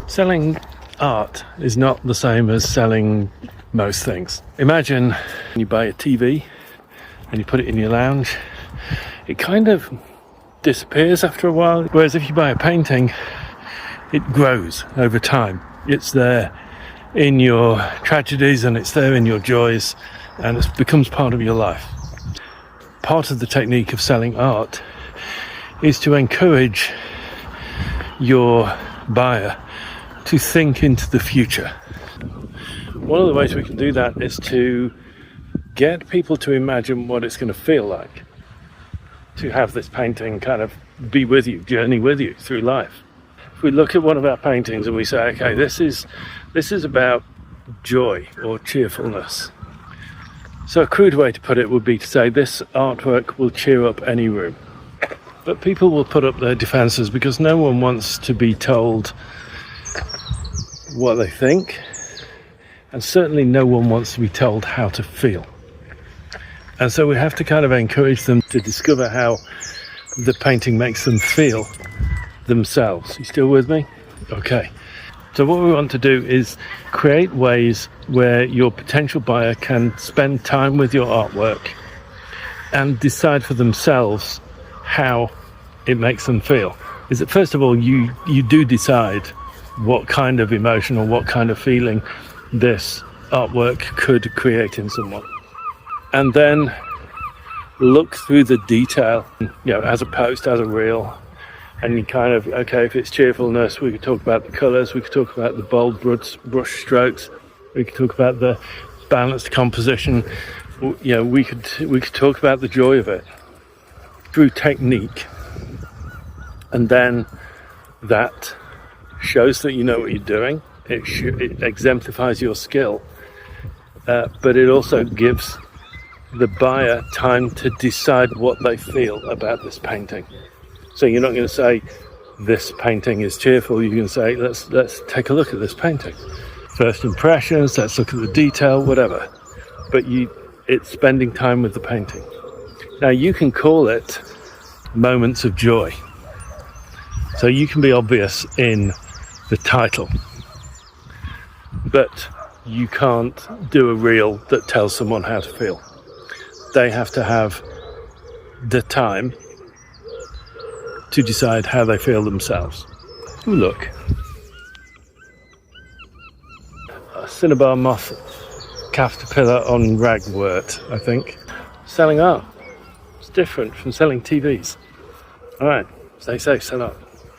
Selling art is not the same as selling most things. Imagine you buy a TV and you put it in your lounge. It kind of disappears after a while, whereas if you buy a painting, it grows over time. It's there in your tragedies and it's there in your joys, and it becomes part of your life. Part of the technique of selling art is to encourage your buyer to think into the future. One of the ways we can do that is to get people to imagine what it's going to feel like to have this painting kind of be with you, journey with you through life. If we look at one of our paintings and we say, okay, this is about joy or cheerfulness. So a crude way to put it would be to say this artwork will cheer up any room. But people will put up their defences because no one wants to be told what they think, and certainly no one wants to be told how to feel. And so we have to kind of encourage them to discover how the painting makes them feel themselves. You still with me? Okay. So what we want to do is create ways where your potential buyer can spend time with your artwork and decide for themselves how it makes them feel. Is that first of all, you do decide what kind of emotion or what kind of feeling this artwork could create in someone. And then look through the detail, as a post, as a reel, and you kind of, okay, if it's cheerfulness, we could talk about the colours, we could talk about the bold brush strokes, we could talk about the balanced composition, we could talk about the joy of it through technique. And then that shows that you know what you're doing. It exemplifies your skill, but it also gives the buyer time to decide what they feel about this painting. So you're not going to say this painting is cheerful. You're going to say let's take a look at this painting. First impressions. Let's look at the detail. Whatever. But it's spending time with the painting. Now you can call it moments of joy. So you can be obvious in the title, but you can't do a reel that tells someone how to feel. They have to have the time to decide how they feel themselves. Ooh, look. A cinnabar moth caterpillar on ragwort, I think. Selling art. It's different from selling TVs. All right, stay safe, sell art.